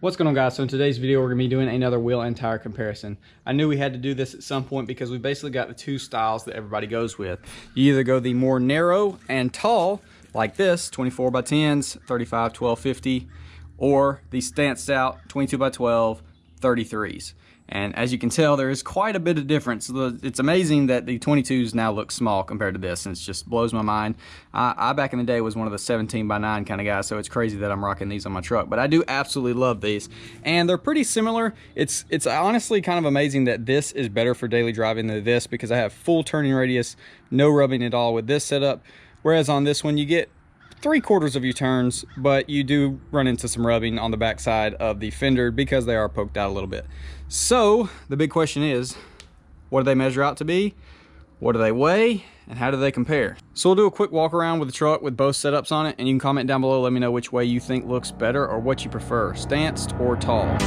What's going on, guys? So in today's video we're going to be doing another wheel and tire comparison. I knew we had to do this at some point because we basically got the two styles that everybody goes with. You either go the more narrow and tall like this 24 by 10s 35 1250, or the stanced out 22 by 12 33s. And as you can tell, there is quite a bit of difference. It's amazing that the 22s now look small compared to this, and it just blows my mind. I back in the day was one of the 17 by 9 kind of guys, so it's crazy that I'm rocking these on my truck. But I do absolutely love these, and they're pretty similar. It's honestly kind of amazing that this is better for daily driving than this, because I have full turning radius, no rubbing at all with this setup. Whereas on this one, you get 3/4 of your turns, but you do run into some rubbing on the backside of the fender because they are poked out a little bit. So the big question is, what do they measure out to be? What do they weigh? And how do they compare? So we'll do a quick walk around with the truck with both setups on it, and you can comment down below, let me know which way you think looks better or what you prefer, stanced or tall.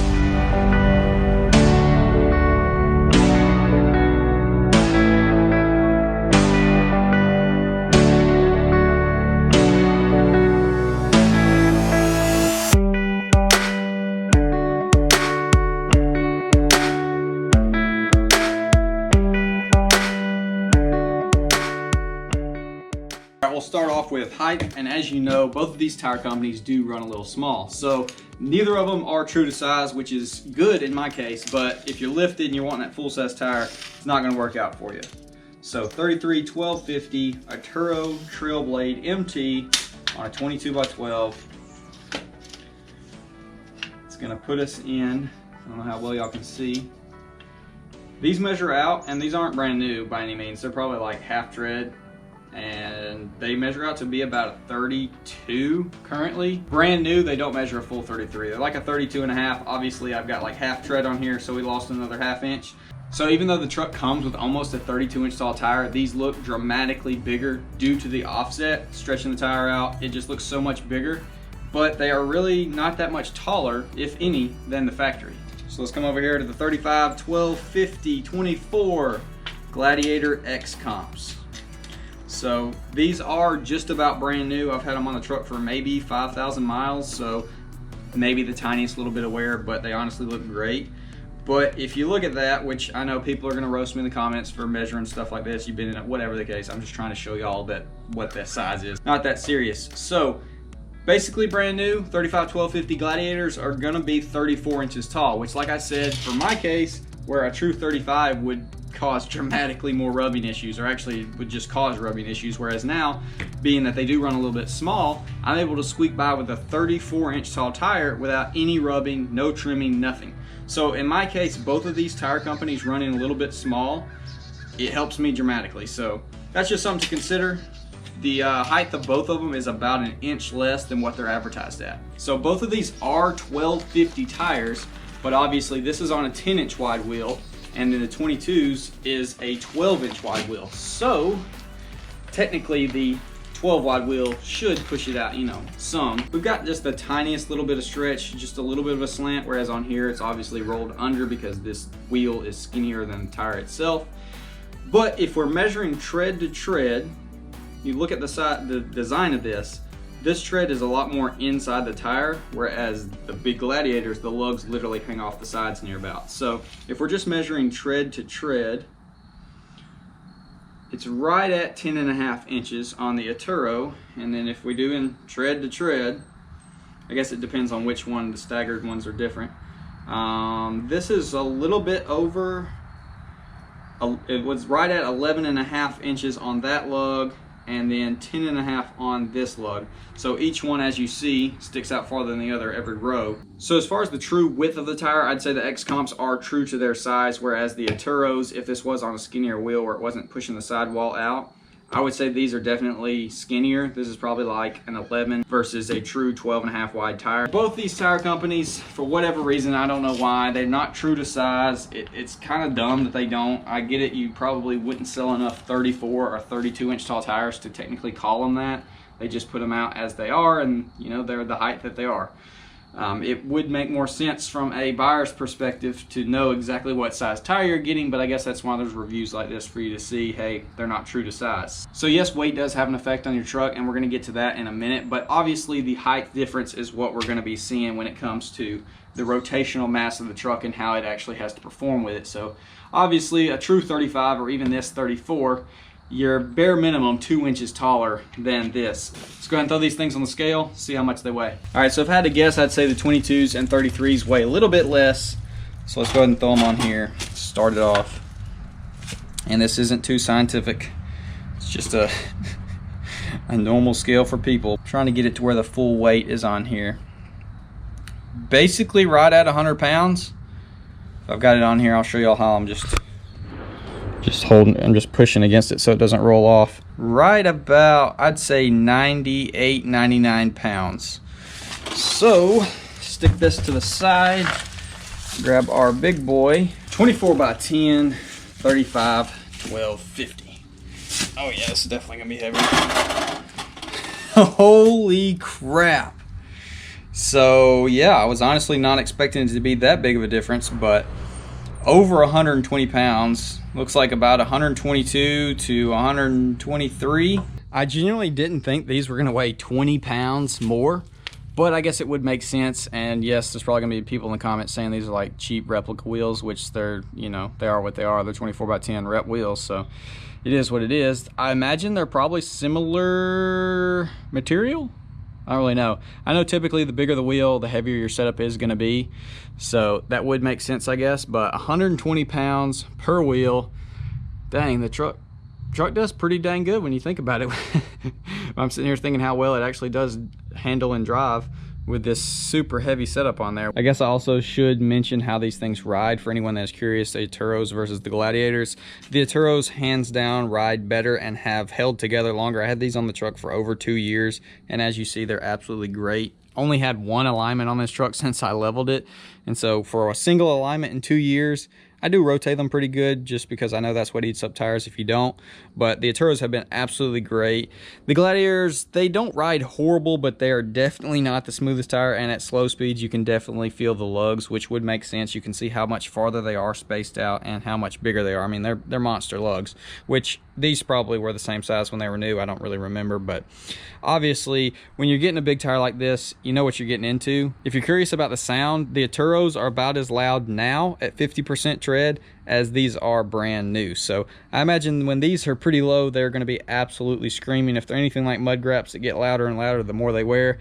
We'll start off with height, and as you know, both of these tire companies do run a little small, so neither of them are true to size, which is good in my case. But if you're lifted and you're wanting that full-size tire, it's not going to work out for you. So 33 1250 Arturo Trailblade MT on a 22 by 12. It's going to put us in, I don't know how well y'all can see, these measure out, and these aren't brand new by any means. They're probably like half tread, and they measure out to be about a 32 currently. Brand new, they don't measure a full 33. They're like a 32 and a half. Obviously, I've got like half tread on here, so we lost another ½ inch. So even though the truck comes with almost a 32-inch tall tire, these look dramatically bigger due to the offset, stretching the tire out. It just looks so much bigger, but they are really not that much taller, if any, than the factory. So let's come over here to the 35 1250 24 Gladiator X comps. So these are just about brand new. I've had them on the truck for maybe 5,000 miles, so maybe the tiniest little bit of wear, but they honestly look great. But if you look at that, which I know people are gonna roast me in the comments for measuring stuff like this, you've been in it, whatever the case, I'm just trying to show y'all that what that size is. Not that serious. So basically brand new, 35 1250 Gladiators are gonna be 34 inches tall, which, like I said, for my case, where a true 35 would cause dramatically more rubbing issues, or actually would just cause rubbing issues, whereas now, being that they do run a little bit small, I'm able to squeak by with a 34-inch tall tire without any rubbing, no trimming, nothing. So in my case, both of these tire companies running a little bit small, it helps me dramatically. So that's just something to consider. The height of both of them is about an inch less than what they're advertised at. So both of these are 1250 tires, but obviously this is on a 10-inch wide wheel, and then the 22s is a 12-inch wide wheel. So technically the 12 wide wheel should push it out, you know, some. We've got just the tiniest little bit of stretch, just a little bit of a slant, whereas on here it's obviously rolled under because this wheel is skinnier than the tire itself. But if we're measuring tread to tread, you look at the design of this tread is a lot more inside the tire, whereas the big Gladiators, the lugs literally hang off the sides near about. So if we're just measuring tread to tread, it's right at 10.5 inches on the Arturo. And then if we do in tread to tread, I guess it depends on which one, the staggered ones are different. This is a little bit over, it was right at 11.5 inches on that lug, and then 10.5 on this lug. So each one, as you see, sticks out farther than the other every row. So as far as the true width of the tire, I'd say the X comps are true to their size, whereas the Arturos, if this was on a skinnier wheel where it wasn't pushing the sidewall out, I would say these are definitely skinnier. This is probably like an 11 versus a true 12.5 wide tire. Both these tire companies, for whatever reason, I don't know why, they're not true to size. It's kind of dumb that they don't. I get it, you probably wouldn't sell enough 34 or 32-inch tall tires to technically call them that. They just put them out as they are, and you know, they're the height that they are. It would make more sense from a buyer's perspective to know exactly what size tire you're getting, but I guess that's why there's reviews like this for you to see, hey, they're not true to size. So yes, weight does have an effect on your truck, and we're going to get to that in a minute, but obviously the height difference is what we're going to be seeing when it comes to the rotational mass of the truck and how it actually has to perform with it. So obviously a true 35 or even this 34, you're bare minimum 2 inches taller than this. Let's go ahead and throw these things on the scale, see how much they weigh. All right, so if I had to guess, I'd say the 22s and 33s weigh a little bit less. So let's go ahead and throw them on here, start it off. And this isn't too scientific. It's just a normal scale for people. I'm trying to get it to where the full weight is on here. Basically right at 100 pounds. If I've got it on here, I'll show y'all how I'm just holding, I'm just pushing against it so it doesn't roll off. Right about, I'd say 98, 99 pounds. So stick this to the side, grab our big boy, 24 by 10, 35, 12, 50. Oh yeah, this is definitely gonna be heavy. Holy crap. So yeah, I was honestly not expecting it to be that big of a difference, but over 120 pounds, looks like about 122 to 123. I genuinely didn't think these were gonna weigh 20 pounds more, but I guess it would make sense. And yes, there's probably gonna be people in the comments saying these are like cheap replica wheels, which they're, you know, they are what they are. They're 24 by 10 rep wheels, so it is what it is. I imagine they're probably similar material. I don't really know. I know typically the bigger the wheel, the heavier your setup is going to be. So that would make sense, I guess. But 120 pounds per wheel. Dang, the truck does pretty dang good when you think about it. I'm sitting here thinking how well it actually does handle and drive with this super heavy setup on there. I guess I also should mention how these things ride for anyone that's curious, the Eteros versus the Gladiators. The Eteros hands down ride better and have held together longer. I had these on the truck for over 2 years, and as you see, they're absolutely great. Only had one alignment on this truck since I leveled it, and so for a single alignment in 2 years, I do rotate them pretty good just because I know that's what eats up tires if you don't. But the Eteros have been absolutely great. The Gladiators, they don't ride horrible, but they are definitely not the smoothest tire. And at slow speeds, you can definitely feel the lugs, which would make sense. You can see how much farther they are spaced out and how much bigger they are. I mean, they're monster lugs, which these probably were the same size when they were new. I don't really remember, but obviously when you're getting a big tire like this, you know what you're getting into. If you're curious about the sound, the Eteros are about as loud now at 50% tread as these are brand new. So I imagine when these are pretty low, they're going to be absolutely screaming. If they're anything like mud graps that get louder and louder the more they wear,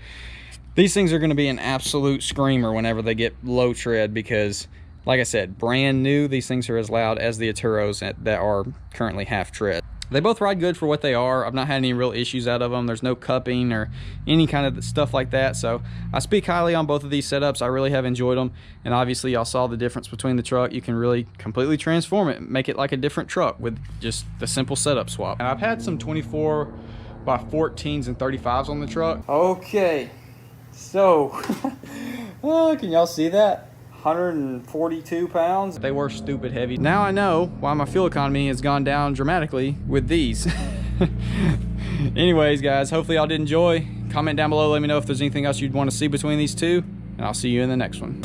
these things are going to be an absolute screamer whenever they get low tread, because like I said, brand new, these things are as loud as the Eteros that are currently half tread. They both ride good for what they are. I've not had any real issues out of them. There's no cupping or any kind of stuff like that. So I speak highly on both of these setups. I really have enjoyed them. And obviously y'all saw the difference between the truck. You can really completely transform it, make it like a different truck with just the simple setup swap. And I've had some 24 by 14s and 35s on the truck. Okay, so can y'all see that? 142 pounds. They were stupid heavy. Now I know why my fuel economy has gone down dramatically with these. Anyways, guys, hopefully y'all did enjoy. Comment down below, let me know if there's anything else you'd want to see between these two, and I'll see you in the next one.